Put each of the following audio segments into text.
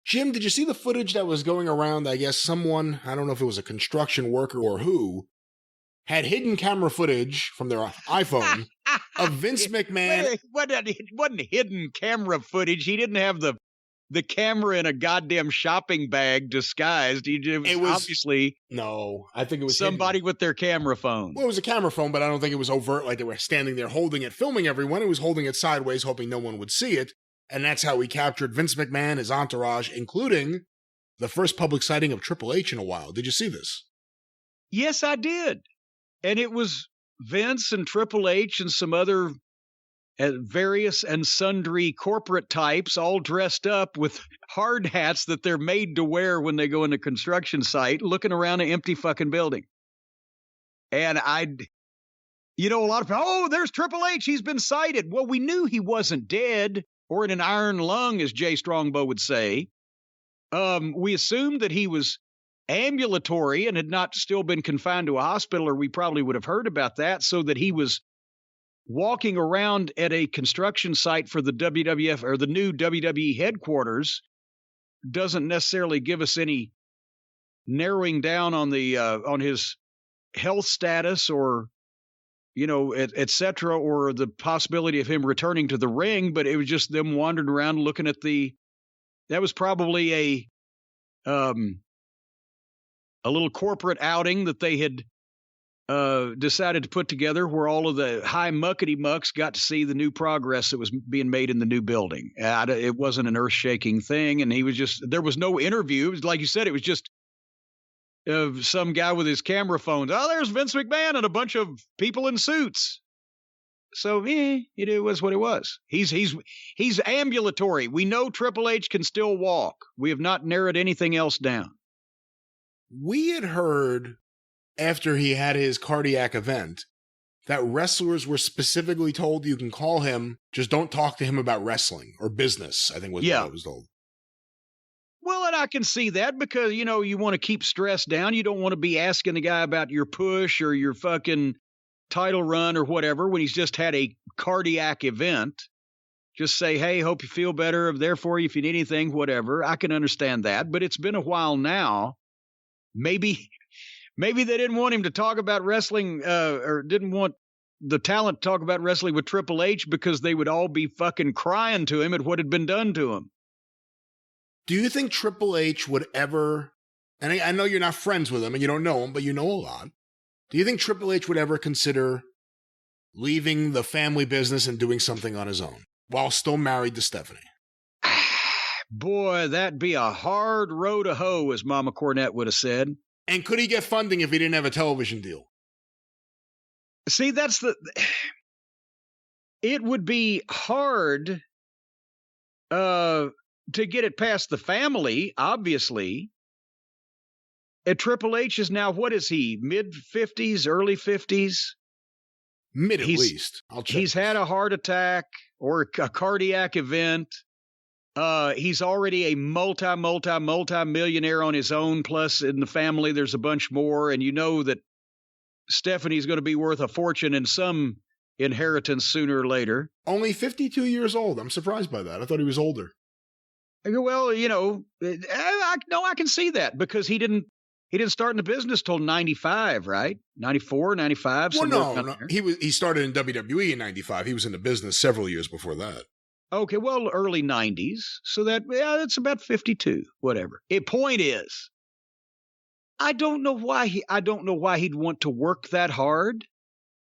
Jim, did you see the footage that was going around? I guess someone, I don't know if it was a construction worker or who, had hidden camera footage from their iPhone of Vince McMahon. It wasn't hidden camera footage. He didn't have the camera in a goddamn shopping bag disguised. It was obviously no. I think it was somebody hidden with their camera phone. Well, it was a camera phone, but I don't think it was overt. Like they were standing there holding it, filming everyone. It was holding it sideways, hoping no one would see it. And that's how we captured Vince McMahon, his entourage, including the first public sighting of Triple H in a while. Did you see this? Yes, I did. And it was Vince and Triple H and some other various and sundry corporate types all dressed up with hard hats that they're made to wear when they go in a construction site, looking around an empty fucking building. And a lot of people, oh, there's Triple H. He's been sighted. Well, we knew he wasn't dead or in an iron lung, as Jay Strongbow would say. We assumed that he was ambulatory and had not still been confined to a hospital, or we probably would have heard about that, so that he was walking around at a construction site for the WWF or the new WWE headquarters doesn't necessarily give us any narrowing down on the on his health status or et cetera, or the possibility of him returning to the ring. But it was just them wandering around looking at that was probably a little corporate outing that they had decided to put together where all of the high muckety mucks got to see the new progress that was being made in the new building. It wasn't an earth-shaking thing. And there was no interview. It was, like you said, it was just some guy with his camera phone. Oh, there's Vince McMahon and a bunch of people in suits. So, it was what it was. He's ambulatory. We know Triple H can still walk. We have not narrowed anything else down. We had heard after he had his cardiac event that wrestlers were specifically told you can call him, just don't talk to him about wrestling or business, I think was what I was told. Well, and I can see that because, you want to keep stress down. You don't want to be asking the guy about your push or your fucking title run or whatever when he's just had a cardiac event. Just say, hey, hope you feel better. I'm there for you if you need anything, whatever. I can understand that. But it's been a while now. Maybe they didn't want him to talk about wrestling or didn't want the talent to talk about wrestling with Triple H because they would all be fucking crying to him at what had been done to him. Do you think Triple H would ever, and I know you're not friends with him and you don't know him, but you know a lot. Do you think Triple H would ever consider leaving the family business and doing something on his own while still married to Stephanie? Boy, that'd be a hard row to hoe, as Mama Cornette would have said. And could he get funding if he didn't have a television deal? See, it would be hard to get it past the family, obviously. Triple H is now, what is he, mid-50s, early 50s? Mid at least. I'll check. He's had a heart attack or a cardiac event. He's already a multi-millionaire on his own, plus in the family there's a bunch more, and you know that Stephanie's going to be worth a fortune in some inheritance sooner or later. Only 52 years old. I'm surprised by that. I thought he was older. Well, I can see that because he didn't start in the business till 95, right? 94, 95. Well, no. He started in WWE in 95. He was in the business several years before that. Okay, well, early 90s. So that's about 52, whatever. The point is, I don't know why he'd want to work that hard.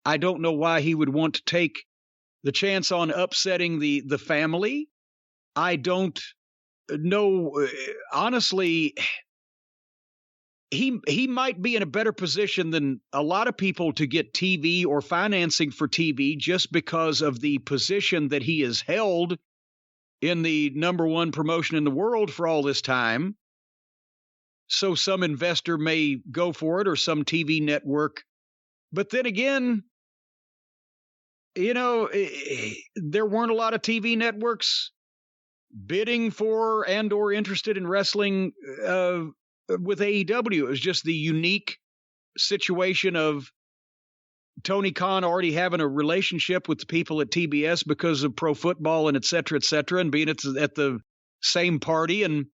I don't know why he would want to take the chance on upsetting the family. I don't know. Honestly, he might be in a better position than a lot of people to get TV or financing for TV just because of the position that he has held in the number one promotion in the world for all this time. So some investor may go for it or some TV network. But then again, there weren't a lot of TV networks bidding for and or interested in wrestling with AEW. It was just the unique situation of Tony Khan already having a relationship with the people at TBS because of pro football and et cetera, and being at the same party. And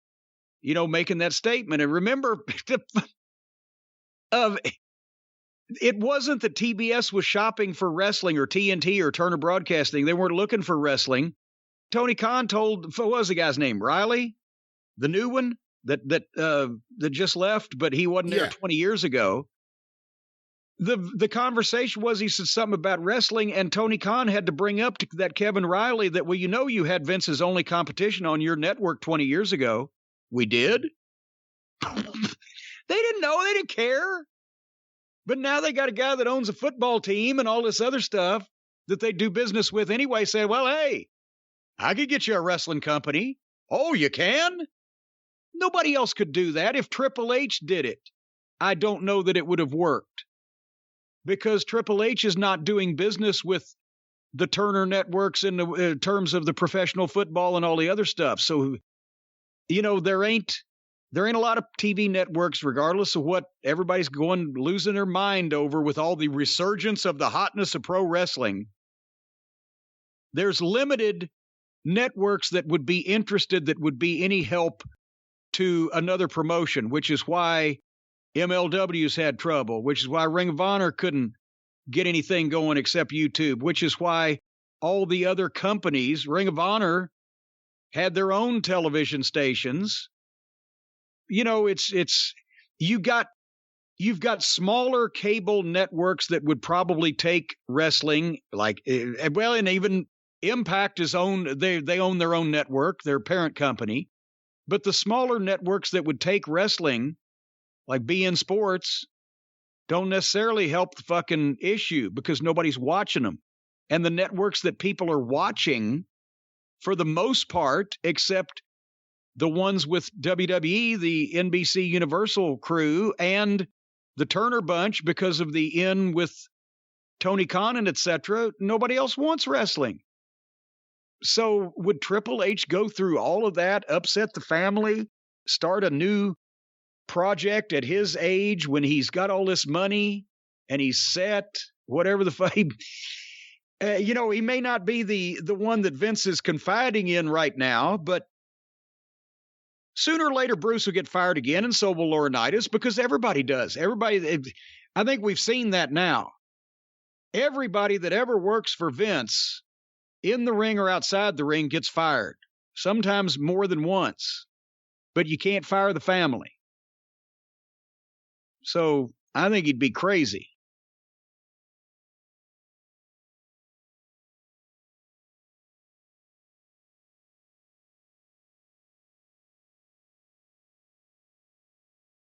making that statement. And remember, it wasn't that TBS was shopping for wrestling or TNT or Turner Broadcasting. They weren't looking for wrestling. Tony Khan told, what was the guy's name? Riley, the new one that just left, but he wasn't there 20 years ago. The conversation was, he said something about wrestling, and Tony Khan had to bring up to that Kevin Riley that, well, you had Vince's only competition on your network 20 years ago. We did? They didn't know. They didn't care. But now they got a guy that owns a football team and all this other stuff that they do business with anyway, say, well, hey, I could get you a wrestling company. Oh, you can? Nobody else could do that. If Triple H did it, I don't know that it would have worked, because Triple H is not doing business with the Turner networks in the terms of the professional football and all the other stuff. So, there ain't a lot of TV networks, regardless of what everybody's losing their mind over with all the resurgence of the hotness of pro wrestling. There's limited networks that would be interested, that would be any help to another promotion, which is why MLW's had trouble, which is why Ring of Honor couldn't get anything going except YouTube, which is why all the other companies, Ring of Honor had their own television stations. You've got smaller cable networks that would probably take wrestling, and even Impact is owned. They own their own network, their parent company. But the smaller networks that would take wrestling, like BN Sports, don't necessarily help the fucking issue, because nobody's watching them. And the networks that people are watching, for the most part, except the ones with WWE, the NBC Universal crew, and the Turner bunch, because of the in with Tony Khan and etc., nobody else wants wrestling. So would Triple H go through all of that, upset the family, start a new project at his age when he's got all this money and he's set, whatever the fuck? He may not be the one that Vince is confiding in right now, but sooner or later, Bruce will get fired again, and so will Laurinaitis, because everybody does. I think we've seen that now. Everybody that ever works for Vince, in the ring or outside the ring, gets fired, sometimes more than once. But you can't fire the family. So I think he'd be crazy.